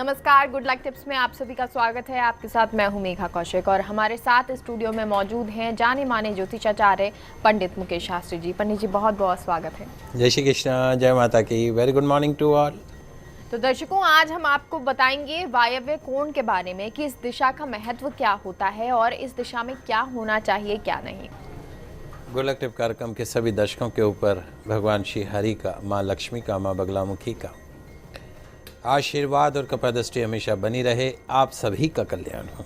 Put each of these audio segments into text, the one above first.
नमस्कार, good luck tips में आप सभी का स्वागत है। आपके साथ मैं हूं मेघा कौशिक और हमारे साथ स्टूडियो में मौजूद हैं जाने माने ज्योतिषाचार्य पंडित मुकेश शास्त्री जी। पंडित जी, बहुत बहुत स्वागत है। जय श्री कृष्ण, जय माता की। Very good morning to all. तो दर्शकों, आज हम आपको बताएंगे वायव्य कोण के बारे में कि इस दिशा का महत्व क्या होता है और इस दिशा में क्या होना चाहिए, क्या नहीं। गुड लक टिप कार्यक्रम के सभी दर्शकों के ऊपर भगवान श्री हरि का, माँ लक्ष्मी का, माँ बगलामुखी का आशीर्वाद और कृपादृष्टि हमेशा बनी रहे। आप सभी का कल्याण हो।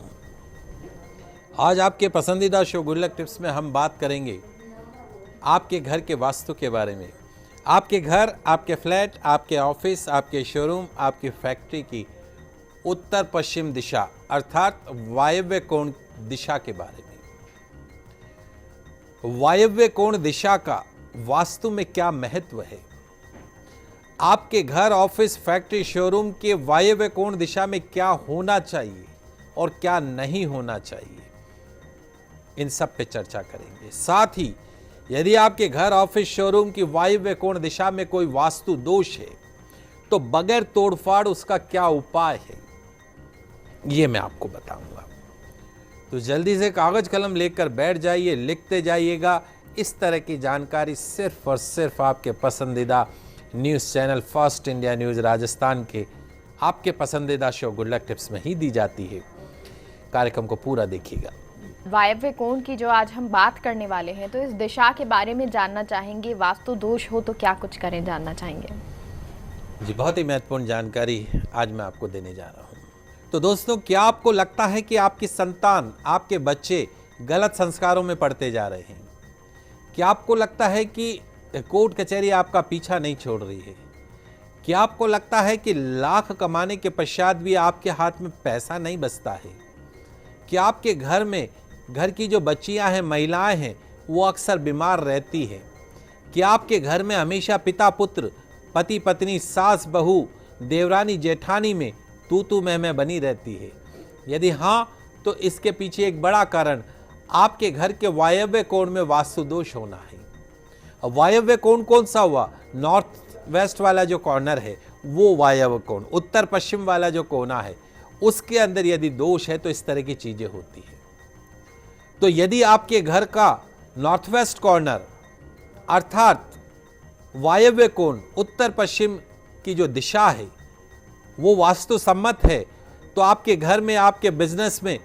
आज आपके पसंदीदा शो गुड लक टिप्स में हम बात करेंगे आपके घर के वास्तु के बारे में। आपके घर, आपके फ्लैट, आपके ऑफिस, आपके शोरूम, आपकी फैक्ट्री की उत्तर पश्चिम दिशा अर्थात वायव्य कोण दिशा के बारे में। वायव्य कोण दिशा का वास्तु में क्या महत्व है, आपके घर, ऑफिस, फैक्ट्री, शोरूम के वायव्य कोण दिशा में क्या होना चाहिए और क्या नहीं होना चाहिए, इन सब पे चर्चा करेंगे। साथ ही यदि आपके घर, ऑफिस, शोरूम की वायव्य कोण दिशा में कोई वास्तु दोष है तो बगैर तोड़फाड़ उसका क्या उपाय है, ये मैं आपको बताऊंगा। तो जल्दी से कागज कलम लेकर बैठ जाइए, लिखते जाइएगा। इस तरह की जानकारी सिर्फ और सिर्फ आपके पसंदीदा news channel first India news Rajasthan के आपके पसंदीदा शो गुड लक टिप्स में ही दी जाती है। कार्यक्रम को पूरा देखिएगा। वायव्य कोण की जो आज हम बात करने वाले हैं, तो इस दिशा के बारे में जानना चाहेंगे। वास्तु दोष हो तो क्या कुछ करें, जानना चाहेंगे जी। बहुत ही महत्वपूर्ण जानकारी आज मैं आपको देने जा रहा हूँ। तो दोस्तों, क्या आपको लगता है कि आपकी संतान, आपके बच्चे गलत संस्कारों में पड़ते जा रहे हैं? क्या आपको लगता है कि कोर्ट कचहरी आपका पीछा नहीं छोड़ रही है? क्या आपको लगता है कि लाख कमाने के पश्चात भी आपके हाथ में पैसा नहीं बचता है? क्या आपके घर में, घर की जो बच्चियां हैं, महिलाएं हैं, वो अक्सर बीमार रहती हैं? क्या आपके घर में हमेशा पिता पुत्र, पति पत्नी, सास बहू, देवरानी जेठानी में तू मैं बनी रहती है? यदि हाँ, तो इसके पीछे एक बड़ा कारण आपके घर के वायव्य कोण में वास्तु दोष होना है। वायव्य कोण कौन सा हुआ? नॉर्थ वेस्ट वाला जो कॉर्नर है वो वायव्य कोण। उत्तर पश्चिम वाला जो कोना है उसके अंदर यदि दोष है तो इस तरह की चीजें होती है। तो यदि आपके घर का नॉर्थ वेस्ट कॉर्नर अर्थात वायव्य कोण, उत्तर पश्चिम की जो दिशा है वो वास्तु सम्मत है, तो आपके घर में, आपके बिजनेस में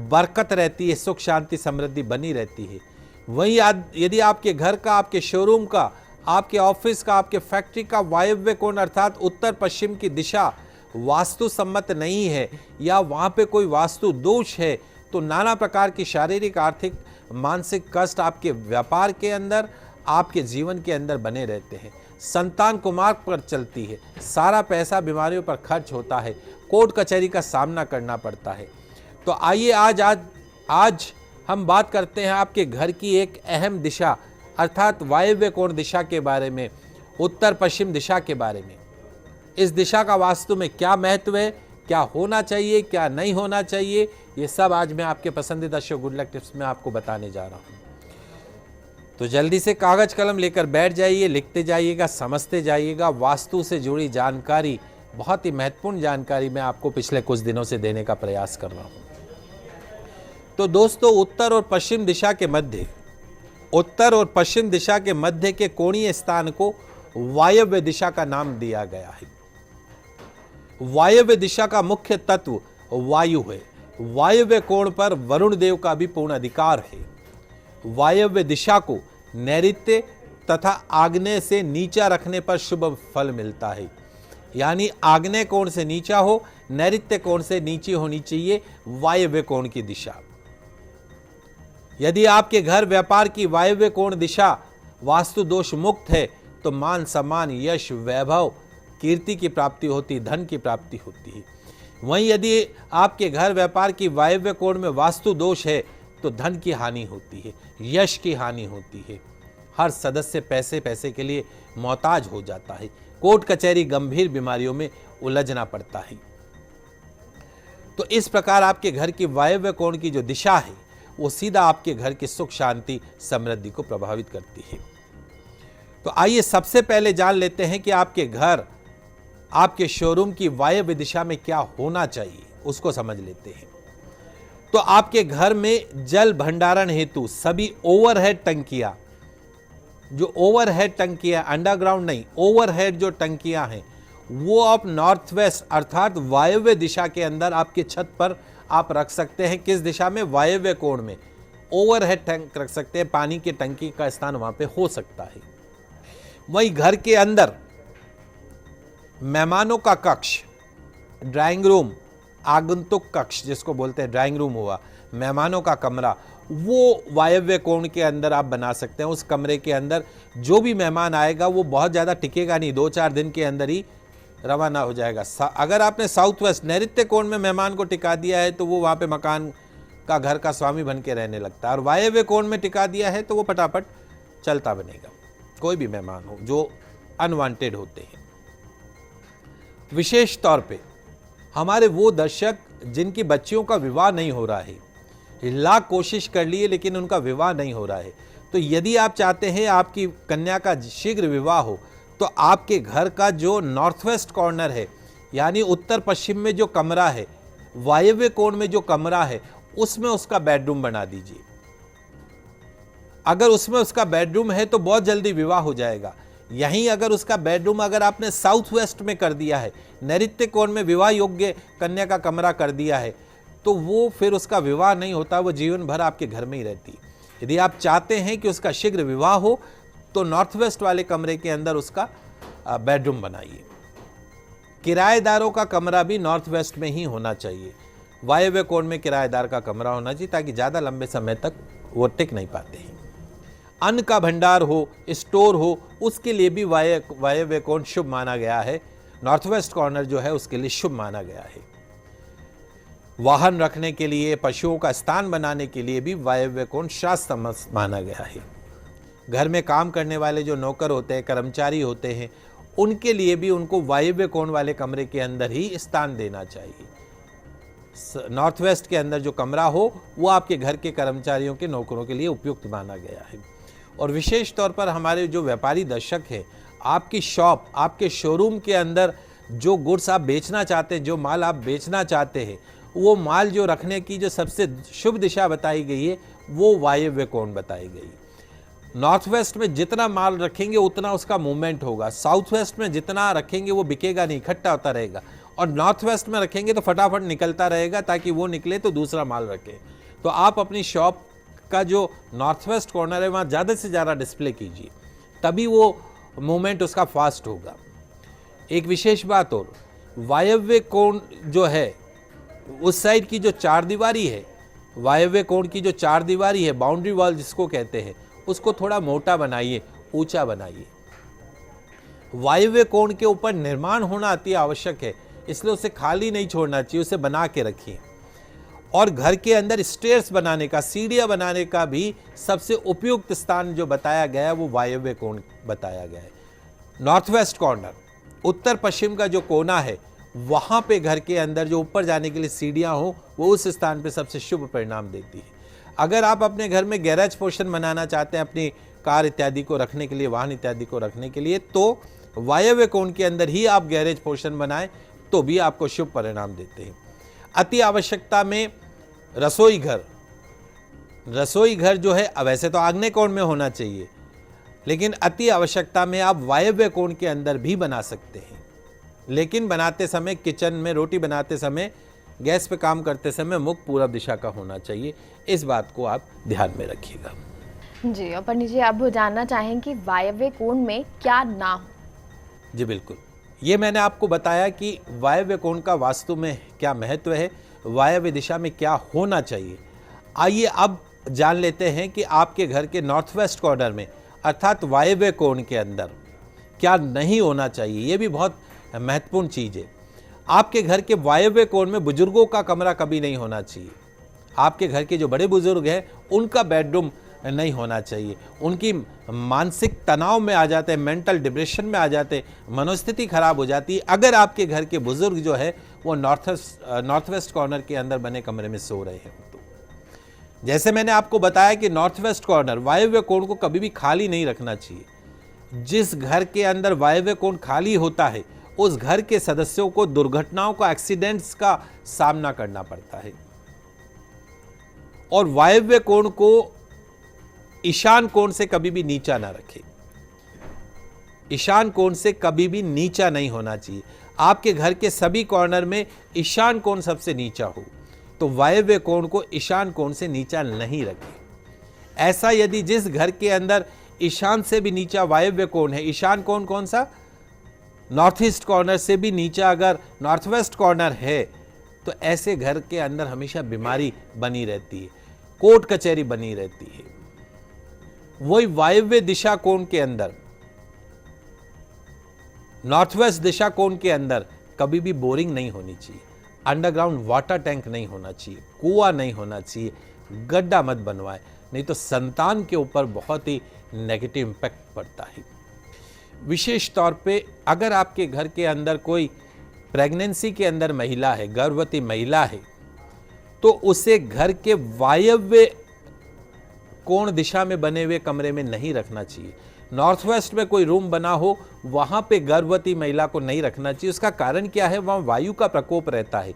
बरकत रहती है, सुख शांति समृद्धि बनी रहती है। वहीं यदि आपके घर का, आपके शोरूम का, आपके ऑफिस का, आपके फैक्ट्री का वायव्य कोण अर्थात उत्तर पश्चिम की दिशा वास्तु सम्मत नहीं है या वहाँ पे कोई वास्तु दोष है, तो नाना प्रकार की शारीरिक, आर्थिक, मानसिक कष्ट आपके व्यापार के अंदर, आपके जीवन के अंदर बने रहते हैं। संतान कुमार्ग पर चलती है, सारा पैसा बीमारियों पर खर्च होता है, कोर्ट कचहरी का सामना करना पड़ता है। तो आइए आज हम बात करते हैं आपके घर की एक अहम दिशा अर्थात वायव्य कोण दिशा के बारे में, उत्तर पश्चिम दिशा के बारे में। इस दिशा का वास्तु में क्या महत्व है, क्या होना चाहिए, क्या नहीं होना चाहिए, ये सब आज मैं आपके पसंदीदा शो गुड लक टिप्स में आपको बताने जा रहा हूँ। तो जल्दी से कागज कलम लेकर बैठ जाइए, लिखते जाइएगा, समझते जाइएगा। वास्तु से जुड़ी जानकारी, बहुत ही महत्वपूर्ण जानकारी मैं आपको पिछले कुछ दिनों से देने का प्रयास कर रहा हूँ। तो दोस्तों, उत्तर और पश्चिम दिशा के मध्य, उत्तर और पश्चिम दिशा के मध्य के कोणीय स्थान को वायव्य दिशा का नाम दिया गया है। वायव्य दिशा का मुख्य तत्व वायु है। वायव्य कोण पर वरुण देव का भी पूर्ण अधिकार है। वायव्य दिशा को नैऋत्य तथा आग्नेय से नीचा रखने पर शुभ फल मिलता है। यानी आग्नेय कोण से नीचा हो, नैऋत्य कोण से नीची होनी चाहिए वायव्य कोण की दिशा। यदि आपके घर, व्यापार की वायव्य कोण दिशा वास्तु दोष मुक्त है तो मान सम्मान, यश, वैभव, कीर्ति की प्राप्ति होती, धन की प्राप्ति होती है। वहीं यदि आपके घर, व्यापार की वायव्य कोण में वास्तु दोष है तो धन की हानि होती है, यश की हानि होती है। हर सदस्य पैसे के लिए मोहताज हो जाता है। कोर्ट कचहरी, गंभीर बीमारियों में उलझना पड़ता है। तो इस प्रकार आपके घर की वायव्य कोण की जो दिशा है वो सीधा आपके घर की सुख शांति समृद्धि को प्रभावित करती है। तो आइए सबसे पहले जान लेते हैं कि आपके घर आपके शोरूम की वायव्य दिशा में क्या होना चाहिए उसको समझ लेते हैं। तो आपके घर में जल भंडारण हेतु सभी ओवरहेड टंकियां, जो ओवरहेड टंकियां, अंडरग्राउंड नहीं, ओवरहेड जो टंकियां हैं वो आप नॉर्थ वेस्ट अर्थात वायव्य दिशा के अंदर आपकी छत पर आप रख सकते हैं। किस दिशा में? वायव्य कोण में ओवरहेड टैंक रख सकते हैं। पानी की टंकी का स्थान वहां पे हो सकता है। वहीं घर के अंदर मेहमानों का कक्ष, ड्राइंग रूम, आगंतुक कक्ष जिसको बोलते हैं, ड्राइंग रूम हुआ, मेहमानों का कमरा, वो वायव्य कोण के अंदर आप बना सकते हैं। उस कमरे के अंदर जो भी मेहमान आएगा वो बहुत ज़्यादा टिकेगा नहीं, 2-4 दिन के अंदर ही रवाना हो जाएगा। अगर आपने साउथ वेस्ट नैऋत्य कोण में मेहमान को टिका दिया है तो वो वहाँ पे मकान का, घर का स्वामी बन के रहने लगता है, और वायव्य कोण में टिका दिया है तो वो फटाफट चलता बनेगा। कोई भी मेहमान हो जो अनवांटेड होते हैं। विशेष तौर पे हमारे वो दर्शक जिनकी बच्चियों का विवाह नहीं हो रहा है, लाख कोशिश कर लिए लेकिन उनका विवाह नहीं हो रहा है, तो यदि आप चाहते हैं आपकी कन्या का शीघ्र विवाह हो तो आपके घर का जो नॉर्थ वेस्ट कॉर्नर है, यानी उत्तर पश्चिम में जो कमरा है, वायव्य कोण में जो कमरा है, उसमें उसका बेडरूम बना दीजिए। अगर उसमें उसका बेडरूम है तो बहुत जल्दी विवाह हो जाएगा। यहीं अगर उसका बेडरूम अगर आपने साउथ वेस्ट में कर दिया है, नैऋत्य कोण में विवाह योग्य कन्या का कमरा कर दिया है, तो वो फिर उसका विवाह नहीं होता, वो जीवन भर आपके घर में ही रहती। यदि आप चाहते हैं कि उसका शीघ्र विवाह हो तो नॉर्थ वेस्ट वाले कमरे के अंदर उसका बेडरूम बनाइए। किराएदारों का कमरा भी नॉर्थ वेस्ट में ही होना चाहिए। वायव्य कोण में किराएदार का कमरा होना चाहिए ताकि ज़्यादा लंबे समय तक वो टिक नहीं पाते हैं। अन्न का भंडार हो, स्टोर हो, उसके लिए भी वायव्य कोण शुभ माना गया है। नॉर्थ वेस्ट कॉर्नर जो है उसके लिए शुभ माना गया है। वाहन रखने के लिए, पशुओं का स्थान बनाने के लिए भी वायव्य कोण शास्त्र माना गया है। घर में काम करने वाले जो नौकर होते हैं, कर्मचारी होते हैं, उनके लिए भी उनको वायव्य कोण वाले कमरे के अंदर ही स्थान देना चाहिए। नॉर्थ वेस्ट के अंदर जो कमरा हो वो आपके घर के कर्मचारियों के, नौकरों के लिए उपयुक्त माना गया है। और विशेष तौर पर हमारे जो व्यापारी दर्शक हैं, आपकी शॉप, आपके शोरूम के अंदर जो गुड्स आप बेचना चाहते हैं, जो माल आप बेचना चाहते हैं, वो माल जो रखने की जो सबसे शुभ दिशा बताई गई है वो वायव्य कोण बताई गई। नॉर्थ वेस्ट में जितना माल रखेंगे उतना उसका मूवमेंट होगा, साउथ वेस्ट में जितना रखेंगे वो बिकेगा नहीं, इकट्ठा होता रहेगा, और नॉर्थ वेस्ट में रखेंगे तो फटाफट निकलता रहेगा ताकि वो निकले तो दूसरा माल रखे। तो आप अपनी शॉप का जो नॉर्थ वेस्ट कॉर्नर है वहाँ ज़्यादा से ज़्यादा डिस्प्ले कीजिए, तभी वो मूवमेंट उसका फास्ट होगा। एक विशेष बात और, वायव्य कोण जो है उस साइड की जो चार दीवारी है, वायव्य कोण की जो चार दीवारी है, बाउंड्री वॉल जिसको कहते हैं, उसको थोड़ा मोटा बनाइए, ऊंचा बनाइए। वायव्य कोण के ऊपर निर्माण होना अति आवश्यक है, इसलिए उसे खाली नहीं छोड़ना चाहिए, उसे बना के रखिए। और घर के अंदर स्टेयर्स बनाने का, सीढ़ियां बनाने का भी सबसे उपयुक्त स्थान जो बताया गया है वो वायव्य कोण बताया गया है। नॉर्थ वेस्ट कॉर्नर, उत्तर पश्चिम का जो कोना है, वहां पे घर के अंदर जो ऊपर जाने के लिए सीढ़ियां हो वो उस स्थान पे सबसे शुभ परिणाम देती है। अगर आप अपने घर में गैरेज पोर्शन बनाना चाहते हैं अपनी कार इत्यादि को रखने के लिए, वाहन इत्यादि को रखने के लिए, तो वायव्य कोण के अंदर ही आप गैरेज पोर्शन बनाएं तो भी आपको शुभ परिणाम देते हैं। अति आवश्यकता में रसोई घर जो है वैसे तो आग्नेय कोण में होना चाहिए, लेकिन अति आवश्यकता में आप वायव्य कोण के अंदर भी बना सकते हैं। लेकिन बनाते समय, किचन में रोटी बनाते समय, गैस पे काम करते समय मुख पूरब दिशा का होना चाहिए। इस बात को आप ध्यान में रखिएगा। जी, और पंडित जी अब वो जानना चाहें कि वायव्य कोण में क्या ना हो। जी बिल्कुल, ये मैंने आपको बताया कि वायव्य कोण का वास्तु में क्या महत्व है, वायव्य दिशा में क्या होना चाहिए। आइए अब जान लेते हैं कि आपके घर के नॉर्थ वेस्ट कॉर्नर में अर्थात वायव्य कोण के अंदर क्या नहीं होना चाहिए। ये भी बहुत महत्वपूर्ण चीज़ है। आपके घर के वायव्य कोण में बुजुर्गों का कमरा कभी नहीं होना चाहिए। आपके घर के जो बड़े बुजुर्ग हैं उनका बेडरूम नहीं होना चाहिए। उनकी मानसिक तनाव में आ जाते हैं, मेंटल डिप्रेशन में आ जाते हैं, मनोस्थिति खराब हो जाती है अगर आपके घर के बुजुर्ग जो है वो नॉर्थ वेस्ट कॉर्नर के अंदर बने कमरे में सो रहे हैं। तो जैसे मैंने आपको बताया कि नॉर्थ वेस्ट कॉर्नर, वायव्य कोण को कभी भी खाली नहीं रखना चाहिए। जिस घर के अंदर वायव्य कोण खाली होता है उस घर के सदस्यों को दुर्घटनाओं का, एक्सीडेंट्स का सामना करना पड़ता है। और वायव्य कोण को ईशान कोण से कभी भी नीचा ना रखें। ईशान कोण से कभी भी नीचा नहीं होना चाहिए। आपके घर के सभी कॉर्नर में ईशान कोण सबसे नीचा हो, तो वायव्य कोण को ईशान कोण से नीचा नहीं रखें। ऐसा यदि जिस घर के अंदर ईशान से भी नीचा वायव्य कोण है, ईशान कोण कौन सा, नॉर्थ ईस्ट कॉर्नर से भी नीचा अगर नॉर्थ वेस्ट कॉर्नर है, तो ऐसे घर के अंदर हमेशा बीमारी बनी रहती है, कोर्ट कचहरी बनी रहती है। वही वायव्य दिशा कोण के अंदर, नॉर्थ वेस्ट दिशा कोण के अंदर कभी भी बोरिंग नहीं होनी चाहिए, अंडरग्राउंड वाटर टैंक नहीं होना चाहिए, कुआं नहीं होना चाहिए, गड्ढा मत बनवाए, नहीं तो संतान के ऊपर बहुत ही नेगेटिव इम्पैक्ट पड़ता है। विशेष तौर पे अगर आपके घर के अंदर कोई प्रेगनेंसी के अंदर महिला है, गर्भवती महिला है, तो उसे घर के वायव्य कोण दिशा में बने हुए कमरे में नहीं रखना चाहिए। नॉर्थ वेस्ट में कोई रूम बना हो, वहां पे गर्भवती महिला को नहीं रखना चाहिए। उसका कारण क्या है, वहां वायु का प्रकोप रहता है।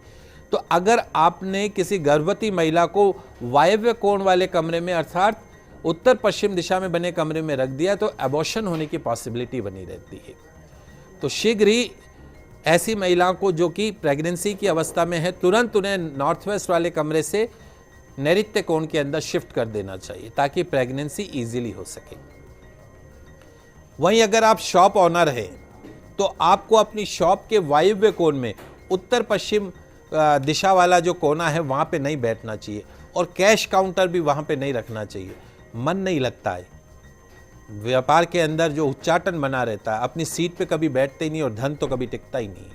तो अगर आपने किसी गर्भवती महिला को वायव्य कोण वाले कमरे में, अर्थात उत्तर पश्चिम दिशा में बने कमरे में रख दिया, तो एबॉर्शन होने की पॉसिबिलिटी बनी रहती है। तो शीघ्र ही ऐसी महिलाओं को जो कि प्रेगनेंसी की अवस्था में है, तुरंत उन्हें नॉर्थ वेस्ट वाले कमरे से नैऋत्य कोण के अंदर शिफ्ट कर देना चाहिए, ताकि प्रेगनेंसी इजीली हो सके। वहीं अगर आप शॉप ऑनर हैं, तो आपको अपनी शॉप के वायव्य कोण में उत्तर पश्चिम दिशा वाला जो कोना है, वहां पे नहीं बैठना चाहिए, और कैश काउंटर भी वहां पे नहीं रखना चाहिए। मन नहीं लगता है, व्यापार के अंदर जो उच्चाटन बना रहता है, अपनी सीट पे कभी बैठते ही नहीं, और धन तो कभी टिकता ही नहीं।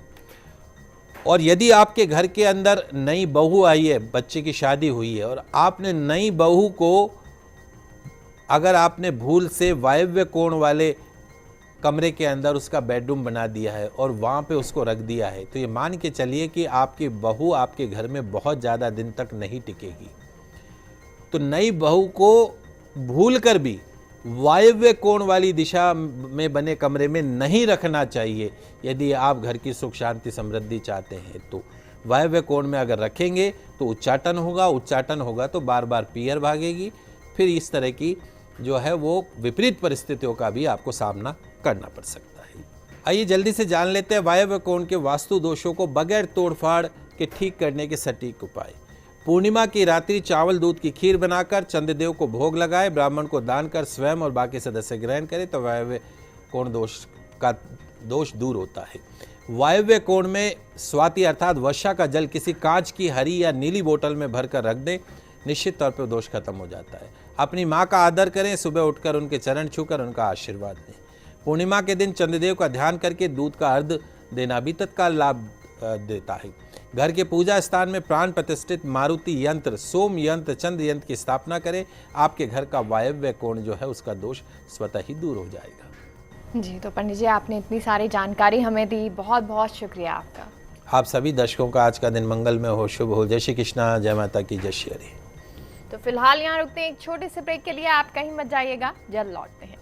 और यदि आपके घर के अंदर नई बहू आई है, बच्चे की शादी हुई है, और आपने नई बहू को अगर आपने भूल से वायव्य कोण वाले कमरे के अंदर उसका बेडरूम बना दिया है और वहाँ पे उसको रख दिया है, तो ये मान के चलिए कि आपकी बहू आपके घर में बहुत ज़्यादा दिन तक नहीं टिकेगी। तो नई बहू को भूलकर भी वायव्य कोण वाली दिशा में बने कमरे में नहीं रखना चाहिए। यदि आप घर की सुख शांति समृद्धि चाहते हैं, तो वायव्य कोण में अगर रखेंगे तो उच्चाटन होगा, उच्चाटन होगा तो बार बार पीयर भागेगी, फिर इस तरह की जो है वो विपरीत परिस्थितियों का भी आपको सामना करना पड़ सकता है। आइए जल्दी से जान लेते हैं वायव्य कोण के वास्तु दोषों को बगैर तोड़फाड़ के ठीक करने के सटीक उपाय। पूर्णिमा की रात्रि चावल दूध की खीर बनाकर चंद्रदेव को भोग लगाए, ब्राह्मण को दान कर स्वयं और बाकी सदस्य ग्रहण करें, तो वायव्य कोण दोष का दोष दूर होता है। वायव्य कोण में स्वाति अर्थात वर्षा का जल किसी कांच की हरी या नीली बोतल में भरकर रख दें, निश्चित तौर पर दोष खत्म हो जाता है। अपनी माँ का आदर करें, सुबह उठकर उनके चरण छूकर उनका आशीर्वाद लें। पूर्णिमा के दिन चंद्रदेव का ध्यान करके दूध का अर्घ देना भी तत्काल लाभ देता है। घर के पूजा स्थान में प्राण प्रतिष्ठित मारुति यंत्र, सोम यंत्र, चंद्र यंत्र की स्थापना करें। आपके घर का वायव्य कोण जो है उसका दोष स्वतः ही दूर हो जाएगा। जी, तो पंडित जी आपने इतनी सारी जानकारी हमें दी, बहुत बहुत शुक्रिया आपका। आप सभी दर्शकों का आज का दिन मंगलमय हो, शुभ हो। जय श्री कृष्णा, जय माता की, जय श्री हरि। तो फिलहाल यहाँ रुकते हैं एक छोटे से ब्रेक के लिए, आप कहीं मत जाइएगा, जल्द लौटते हैं।